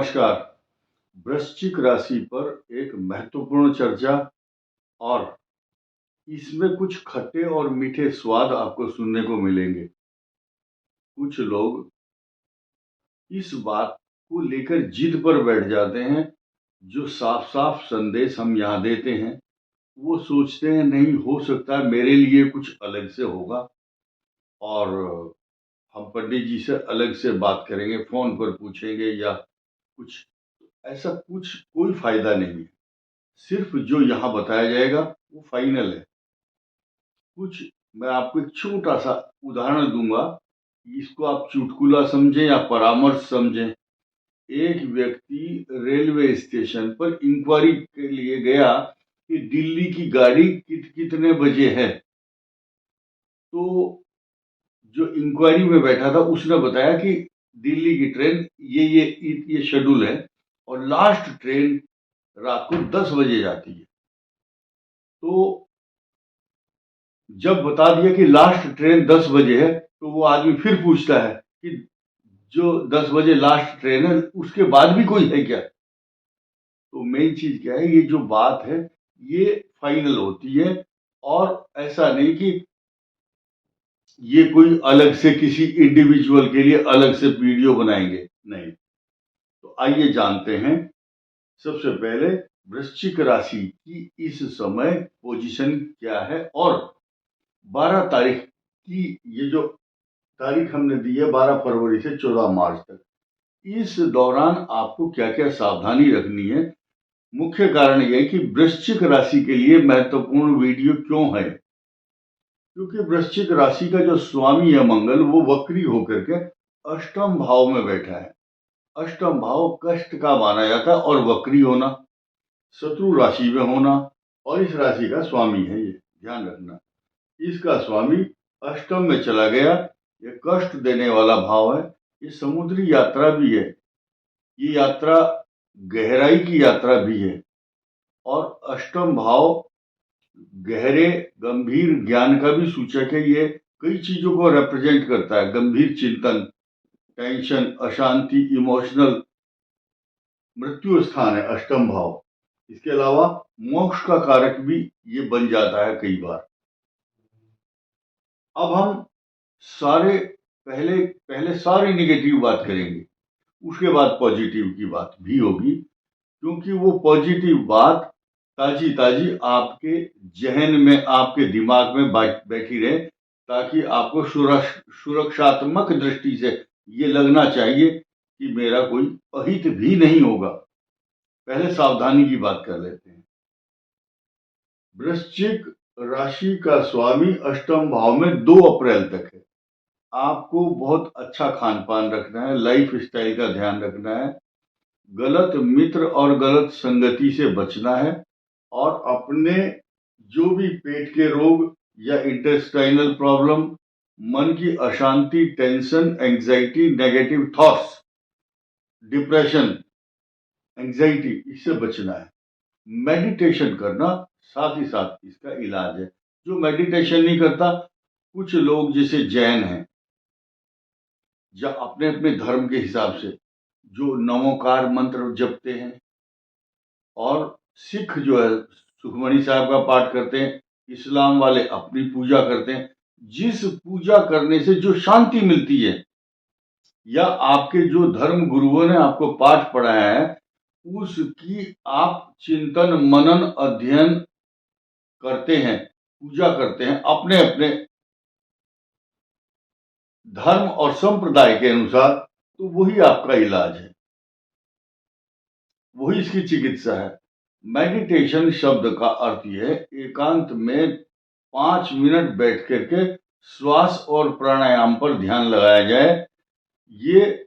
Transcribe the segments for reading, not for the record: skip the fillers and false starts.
नमस्कार। वृश्चिक राशि पर एक महत्वपूर्ण चर्चा और इसमें कुछ खट्टे और मीठे स्वाद आपको सुनने को मिलेंगे। कुछ लोग इस बात को लेकर जिद पर बैठ जाते हैं, जो साफ-साफ संदेश हम यहाँ देते हैं, वो सोचते हैं नहीं हो सकता है मेरे लिए कुछ अलग से होगा और हम पंडित जी से अलग से बात करेंगे, फ़ोन पर पूछेंगे या कुछ ऐसा कुछ कोई फ़ायदा नहीं है। सिर्फ जो यहाँ बताया जाएगा वो फाइनल है। कुछ मैं आपको एक छोटा-सा उदाहरण दूँगा, इसको आप चुटकुला समझें या परामर्श समझें। एक व्यक्ति रेलवे स्टेशन पर इंक्वायरी के लिए गया कि दिल्ली की गाड़ी कितने बजे है। तो जो इंक्वायरी में बैठा था उसने बताया कि दिल्ली की ट्रेन ये शेड्यूल है और लास्ट ट्रेन रात को 10 बजे जाती है। तो जब बता दिया कि लास्ट ट्रेन 10 बजे है, तो वो आदमी फिर पूछता है कि जो 10 बजे लास्ट ट्रेन है, उसके बाद भी कोई है क्या? तो मेन चीज़ क्या है, ये जो बात है, ये फाइनल होती है और ऐसा नहीं कि ये कोई अलग से किसी इंडिविजुअल के लिए अलग से वीडियो बनाएँगे, नहीं। तो आइए जानते हैं, सबसे पहले वृश्चिक राशि की इस समय पोजीशन क्या है और 12 तारीख की ये जो तारीख हमने दी है 12 फरवरी से 14 मार्च तक, इस दौरान आपको क्या-क्या सावधानी रखनी है। मुख्य कारण ये है कि वृश्चिक राशि के लिए महत्वपूर्ण वीडियो क्यों है? क्योंकि वृश्चिक राशि का जो स्वामी है मंगल, वो वक्री होकर के अष्टम भाव में बैठा है। अष्टम भाव कष्ट का माना जाता है और वक्री होना, शत्रु राशि में होना और इस राशि का स्वामी है ये, ध्यान रखना। इसका स्वामी अष्टम में चला गया, ये कष्ट देने वाला भाव है, ये समुद्री यात्रा भी है, ये यात्रा गहराई की यात्रा भी है और अष्टम भाव गहरे गंभीर ज्ञान का भी सूचक है। ये कई चीजों को रिप्रेजेंट करता है, गंभीर चिंतन, टेंशन, अशांति, इमोशनल। मृत्यु स्थान है अष्टम भाव। इसके अलावा मोक्ष का कारक भी ये बन जाता है कई बार। अब हम पहले सारी नेगेटिव बात करेंगे, उसके बाद पॉजिटिव की बात भी होगी, क्योंकि वो पॉजिटिव बात ताजी ताजी आपके जहन में, आपके दिमाग में बैठी रहे, ताकि आपको सुरक्षात्मक दृष्टि से ये लगना चाहिए कि मेरा कोई अहित भी नहीं होगा। पहले सावधानी की बात कर लेते हैं। वृश्चिक राशि का स्वामी अष्टम भाव में 2 अप्रैल तक है। आपको बहुत अच्छा खान पान रखना है, लाइफ स्टाइल का ध्यान रखना है, गलत मित्र और गलत संगति से बचना है और अपने जो भी पेट के रोग या इंटेस्टाइनल प्रॉब्लम, मन की अशांति, tension, anxiety, negative thoughts, depression, anxiety, इससे बचना है। मेडिटेशन करना साथ ही साथ इसका इलाज है। जो मेडिटेशन नहीं करता, कुछ लोग जैसे जैन हैं या अपने अपने धर्म के हिसाब से जो नमोकार मंत्र जपते हैं, और सिख जो है सुखमणी साहब का पाठ करते हैं, इस्लाम वाले अपनी पूजा करते हैं। जिस पूजा करने से जो शांति मिलती है या आपके जो धर्म गुरुओं ने आपको पाठ पढ़ाया है, उसकी आप चिंतन, मनन, अध्ययन करते हैं, पूजा करते हैं अपने अपने धर्म और संप्रदाय के अनुसार, तो वही आपका इलाज है, वही इसकी चिकित्सा है। मेडिटेशन शब्द का अर्थ यह है, एकांत में 5 मिनट बैठ करके श्वास और प्राणायाम पर ध्यान लगाया जाए। ये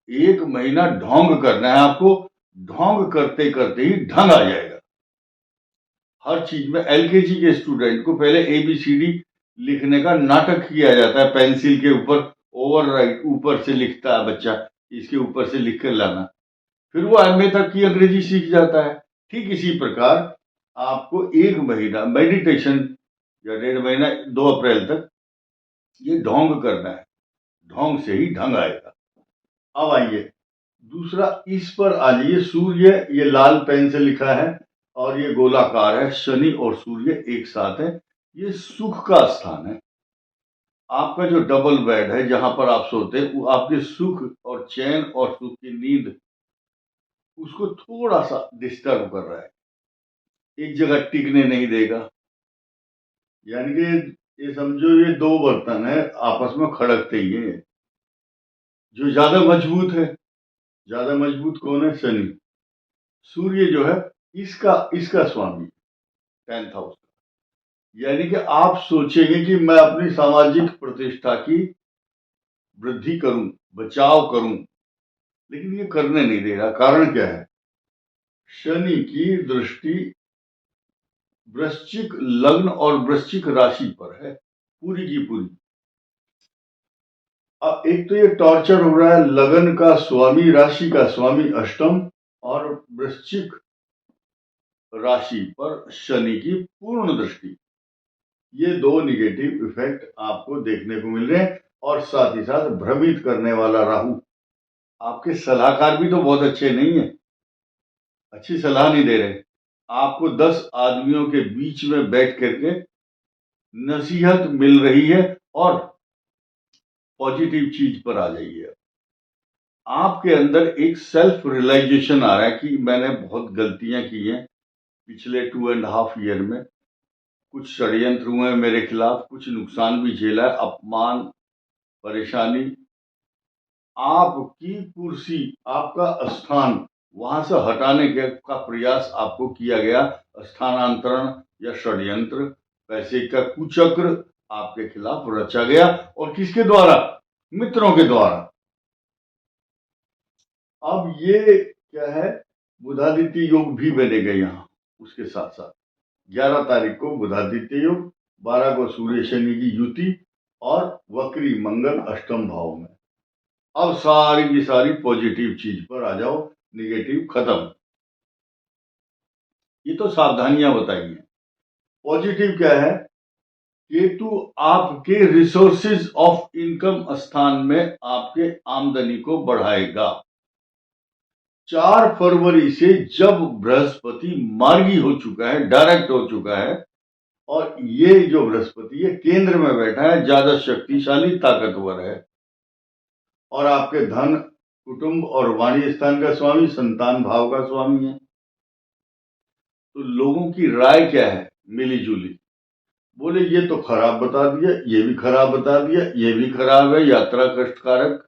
1 महीना ढोंग करना है आपको, ढोंग करते करते ही ढंग आ जाएगा। हर चीज में एलकेजी के स्टूडेंट को पहले ABCD लिखने का नाटक किया जाता है, पेंसिल के ऊपर ओवरराइट ऊपर से लिखता है बच्चा, इसके ऊपर से लिख कर लाना, फिर वो MA तक की अंग्रेजी सीख जाता है। ठीक इसी प्रकार आपको 1 महीना मेडिटेशन या 1.5 महीना 2 अप्रैल तक ये ढोंग करना है, ढोंग से ही ढंग आएगा। अब आइए, दूसरा, इस पर आ जाइए, सूर्य ये लाल पेन से लिखा है और ये गोलाकार है, शनि और सूर्य एक साथ है, ये सुख का स्थान है। आपका जो डबल बेड है जहां पर आप सोते हैं, वो आपके सुख और चैन और सुख की नींद उसको थोड़ा सा डिस्टर्ब कर रहा है, एक जगह टिकने नहीं देगा। यानी कि ये समझो ये दो बर्तन है, आपस में खड़कते ही हैं। जो ज्यादा मजबूत है, ज्यादा मजबूत कौन है? शनि। सूर्य जो है इसका इसका स्वामी, 10th हाउस का। यानी कि आप सोचेंगे कि मैं अपनी सामाजिक प्रतिष्ठा की वृद्धि करूं, बचाव करूं, लेकिन ये करने नहीं दे रहा। कारण क्या है? शनि की दृष्टि वृश्चिक लग्न और वृश्चिक राशि पर है, पूरी की पूरी। अब एक तो ये टॉर्चर हो रहा है, लगन का स्वामी, राशि का स्वामी अष्टम और वृश्चिक राशि पर शनि की पूर्ण दृष्टि। ये दो निगेटिव इफेक्ट आपको देखने को मिल रहे हैं। और साथ ही साथ भ्रमित करने वाला राहु। आपके सलाहकार भी तो बहुत अच्छे नहीं है, अच्छी सलाह नहीं दे रहे। आपको 10 आदमियों के बीच में बैठ करके नसीहत मिल रही है और पॉजिटिव चीज पर आ जाइए। आपके अंदर एक सेल्फ रियलाइजेशन आ रहा है कि मैंने बहुत गलतियां की हैं पिछले 2.5 ईयर में। कुछ षड्यंत्र हुए हैं मेरे खिलाफ, कुछ नुकसान भी झेला है, अपमान, परेशानी। आपकी कुर्सी, आपका स्थान वहां से हटाने का प्रयास आपको किया गया, स्थानांतरण या षड्यंत्र, पैसे का कुचक्र आपके खिलाफ रचा गया। और किसके द्वारा? मित्रों के द्वारा। अब ये क्या है? बुधादित्य योग भी बनेगा यहाँ उसके साथ साथ। 11 तारीख को बुधादित्य योग, 12 को सूर्य शनि की युति और वक्री मंगल अष्टम भाव में। अब सारी की सारी पॉजिटिव चीज पर आ जाओ, निगेटिव खत्म। ये तो सावधानियां बताई हैं। पॉजिटिव क्या है? केतु आपके रिसोर्सेज ऑफ इनकम स्थान में आपके आमदनी को बढ़ाएगा। 4 फरवरी से जब बृहस्पति मार्गी हो चुका है, डायरेक्ट हो चुका है, और ये जो बृहस्पति है केंद्र में बैठा है, ज्यादा शक्तिशाली, ताकतवर है, और आपके धन, कुटुंब और वाणी स्थान का स्वामी, संतान भाव का स्वामी है। तो लोगों की राय क्या है? मिली जुली। बोले ये तो खराब बता दिया, ये भी खराब बता दिया, ये भी खराब है, यात्रा कष्टकारक,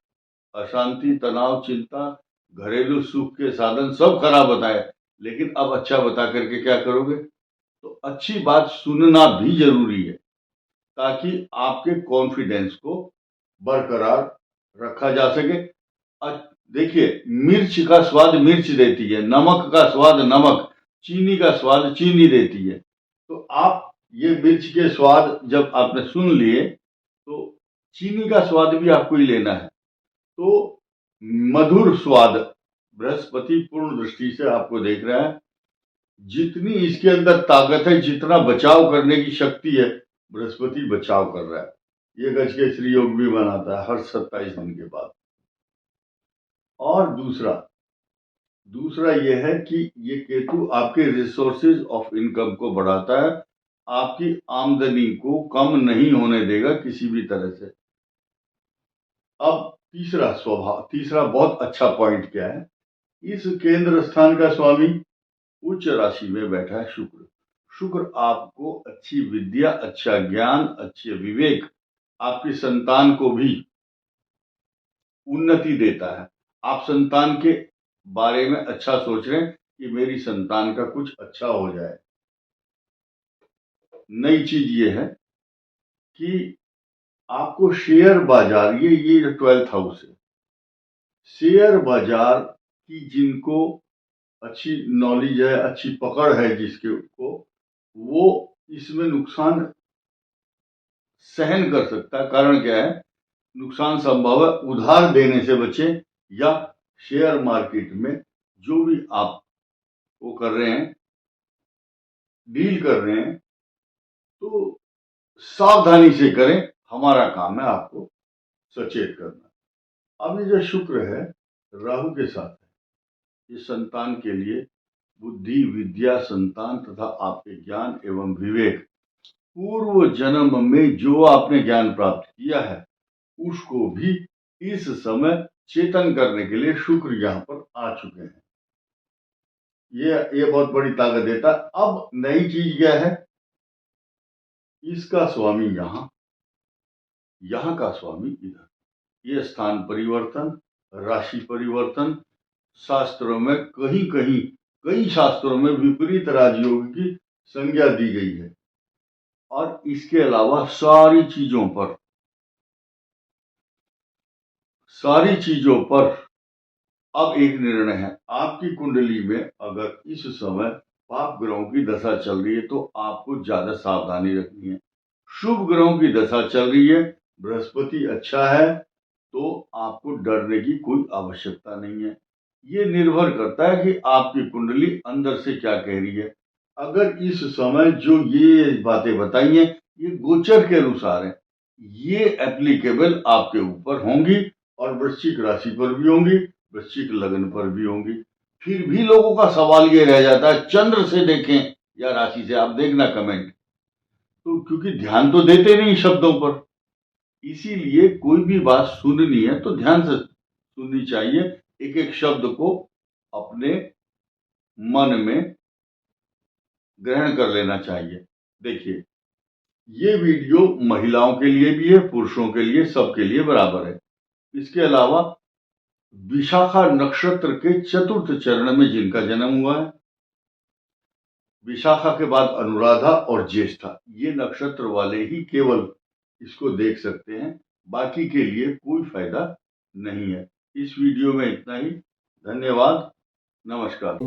अशांति, तनाव, चिंता, घरेलू सुख के साधन सब खराब बताए, लेकिन अब अच्छा बता करके क्या करोगे? तो अच्छी बात सुनना भी जरूरी है, ताकि आपके कॉन्फिडेंस को बरकरार रखा जा सके। देखिए, मिर्च का स्वाद मिर्च देती है, नमक का स्वाद नमक, चीनी का स्वाद चीनी देती है। तो आप ये मिर्च के स्वाद जब आपने सुन लिए, तो चीनी का स्वाद भी आपको ही लेना है। तो मधुर स्वाद, बृहस्पति पूर्ण दृष्टि से आपको देख रहा है। जितनी इसके अंदर ताकत है, जितना बचाव करने की शक्ति है, बृहस्पति बचाव कर रहा है। ये गज के श्री योग भी बनाता है हर 27 दिन के बाद। और दूसरा यह है कि ये केतु आपके रिसोर्सेज ऑफ इनकम को बढ़ाता है, आपकी आमदनी को कम नहीं होने देगा किसी भी तरह से। अब तीसरा बहुत अच्छा पॉइंट क्या है? इस केंद्र स्थान का स्वामी उच्च राशि में बैठा है शुक्र। शुक्र आपको अच्छी विद्या, अच्छा ज्ञान, अच्छे विवेक, आपकी संतान को भी उन्नति देता है। आप संतान के बारे में अच्छा सोच रहे हैं कि मेरी संतान का कुछ अच्छा हो जाए। नई चीज ये है कि आपको शेयर बाजार, ये जो 12th हाउस है, शेयर बाजार की जिनको अच्छी नॉलेज है, अच्छी पकड़ है जिसके को, वो इसमें नुकसान सहन कर सकता है। कारण क्या है? नुकसान संभव है, उधार देने से बचें, या शेयर मार्केट में जो भी आप वो कर रहे हैं, डील कर रहे हैं, तो सावधानी से करें। हमारा काम है आपको सचेत करना। अब ये जो शुक्र है, राहु के साथ है। ये संतान के लिए बुद्धि, विद्या, संतान तथा आपके ज्ञान एवं विवेक, पूर्व जन्म में जो आपने ज्ञान प्राप्त किया है उसको भी इस समय चेतन करने के लिए शुक्र यहाँ पर आ चुके हैं। ये बहुत बड़ी ताकत देता। अब नई चीज क्या है, इसका स्वामी यहाँ का स्वामी इधर। ये स्थान परिवर्तन, राशि परिवर्तन, शास्त्रों में कहीं कहीं, कई शास्त्रों में विपरीत राजयोग की संज्ञा दी गई है। और इसके अलावा सारी चीजों पर अब एक निर्णय है। आपकी कुंडली में अगर इस समय पाप ग्रहों की दशा चल रही है तो आपको ज्यादा सावधानी रखनी है। शुभ ग्रहों की दशा चल रही है, बृहस्पति अच्छा है, तो आपको डरने की कोई आवश्यकता नहीं है। ये निर्भर करता है कि आपकी कुंडली अंदर से क्या कह रही है। अगर इस समय जो ये बातें बताई हैं ये गोचर के अनुसार है, ये एप्लीकेबल आपके ऊपर होंगी और वृश्चिक राशि पर भी होंगी, वृश्चिक लग्न पर भी होंगी। फिर भी लोगों का सवाल ये रह जाता है चंद्र से देखें या राशि से। आप देखना कमेंट, तो क्योंकि ध्यान तो देते नहीं शब्दों पर, इसीलिए कोई भी बात सुननी है तो ध्यान से सुननी चाहिए। एक एक शब्द को अपने मन में ग्रहण कर लेना चाहिए। देखिए, ये वीडियो महिलाओं के लिए भी है, पुरुषों के लिए, सबके लिए बराबर है। इसके अलावा विशाखा नक्षत्र के चतुर्थ चरण में जिनका जन्म हुआ है, विशाखा के बाद अनुराधा और ज्येष्ठा, ये नक्षत्र वाले ही केवल इसको देख सकते हैं, बाकी के लिए कोई फायदा नहीं है। इस वीडियो में इतना ही। धन्यवाद, नमस्कार।